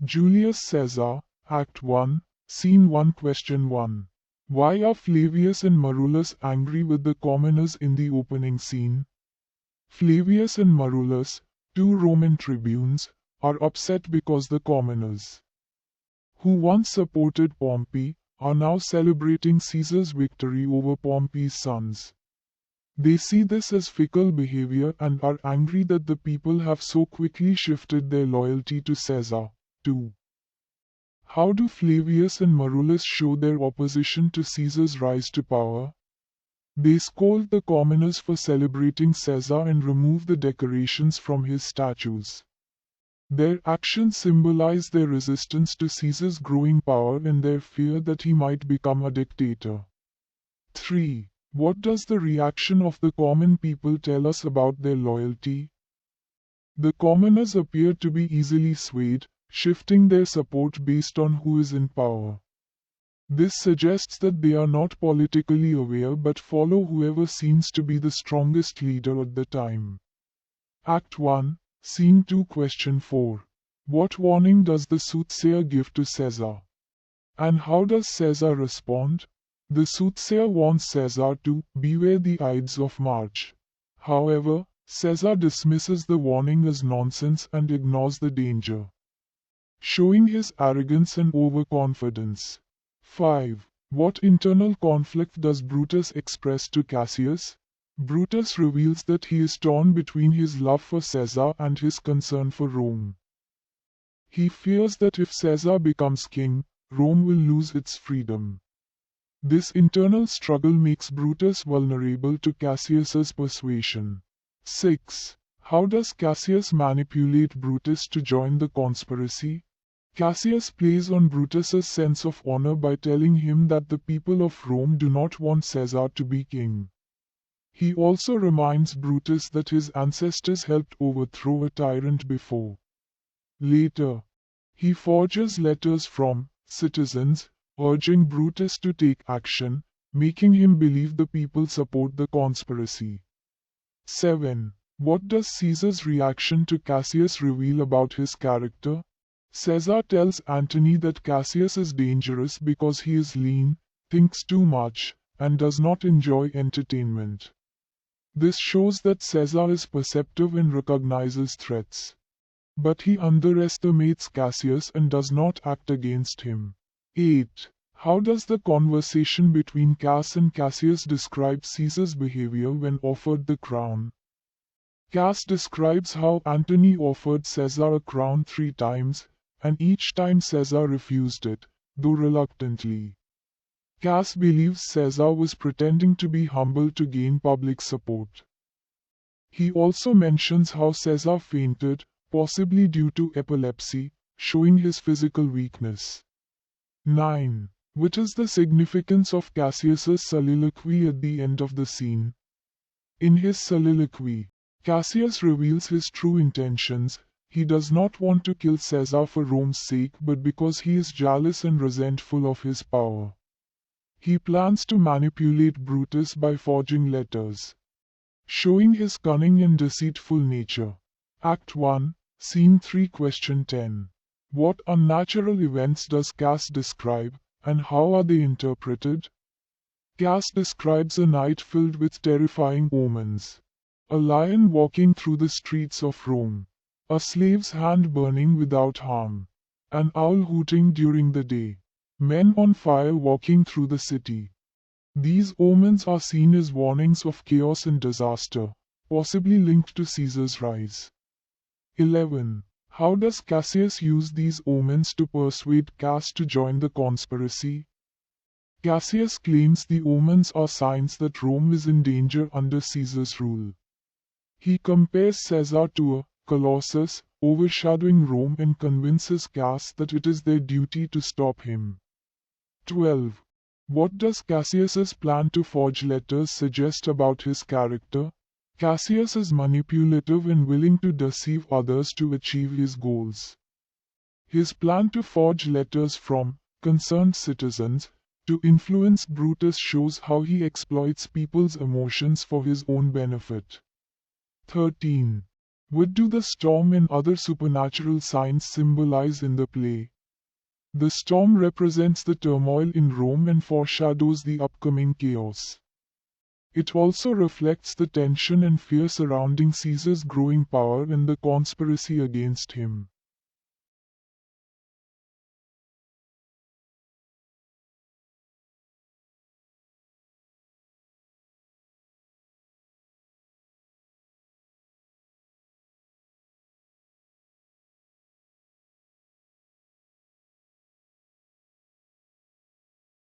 Julius Caesar, Act 1, Scene 1 Question 1. Why are Flavius and Marullus angry with the commoners in the opening scene? Flavius and Marullus, two Roman tribunes, are upset because the commoners, who once supported Pompey, are now celebrating Caesar's victory over Pompey's sons. They see this as fickle behavior and are angry that the people have so quickly shifted their loyalty to Caesar. 2. How do Flavius and Marullus show their opposition to Caesar's rise to power? They scold the commoners for celebrating Caesar and remove the decorations from his statues. Their actions symbolize their resistance to Caesar's growing power and their fear that he might become a dictator. 3. What does the reaction of the common people tell us about their loyalty? The commoners appear to be easily swayed, shifting their support based on who is in power. This suggests that they are not politically aware but follow whoever seems to be the strongest leader at the time. Act 1, Scene 2 Question 4. What warning does the soothsayer give to Caesar? And how does Caesar respond? The soothsayer warns Caesar to beware the Ides of March. However, Caesar dismisses the warning as nonsense and ignores the danger, showing his arrogance and overconfidence. 5. What internal conflict does Brutus express to Cassius? Brutus reveals that he is torn between his love for Caesar and his concern for Rome. He fears that if Caesar becomes king, Rome will lose its freedom. This internal struggle makes Brutus vulnerable to Cassius's persuasion. 6. How does Cassius manipulate Brutus to join the conspiracy? Cassius plays on Brutus's sense of honor by telling him that the people of Rome do not want Caesar to be king. He also reminds Brutus that his ancestors helped overthrow a tyrant before. Later, he forges letters from citizens, urging Brutus to take action, making him believe the people support the conspiracy. 7. What does Caesar's reaction to Cassius reveal about his character? Caesar tells Antony that Cassius is dangerous because he is lean, thinks too much, and does not enjoy entertainment. This shows that Caesar is perceptive and recognizes threats. But he underestimates Cassius and does not act against him. 8. How does the conversation between Cass and Cassius describe Caesar's behavior when offered the crown? Cass describes how Antony offered Caesar a crown 3 times, and each time Caesar refused it, though reluctantly. Cass believes Caesar was pretending to be humble to gain public support. He also mentions how Caesar fainted, possibly due to epilepsy, showing his physical weakness. 9. What is the significance of Cassius's soliloquy at the end of the scene? In his soliloquy, Cassius reveals his true intentions. He does not want to kill Caesar for Rome's sake but because he is jealous and resentful of his power. He plans to manipulate Brutus by forging letters, showing his cunning and deceitful nature. Act 1, Scene 3 Question 10. What unnatural events does Cass describe, and how are they interpreted? Cass describes a night filled with terrifying omens. A lion walking through the streets of Rome. A slave's hand burning without harm. An owl hooting during the day. Men on fire walking through the city. These omens are seen as warnings of chaos and disaster, possibly linked to Caesar's rise. 11. How does Cassius use these omens to persuade Cass to join the conspiracy? Cassius claims the omens are signs that Rome is in danger under Caesar's rule. He compares Caesar to a colossus, overshadowing Rome and convinces Cass that it is their duty to stop him. 12. What does Cassius's plan to forge letters suggest about his character? Cassius is manipulative and willing to deceive others to achieve his goals. His plan to forge letters from concerned citizens to influence Brutus shows how he exploits people's emotions for his own benefit. 13. What do the storm and other supernatural signs symbolize in the play? The storm represents the turmoil in Rome and foreshadows the upcoming chaos. It also reflects the tension and fear surrounding Caesar's growing power and the conspiracy against him.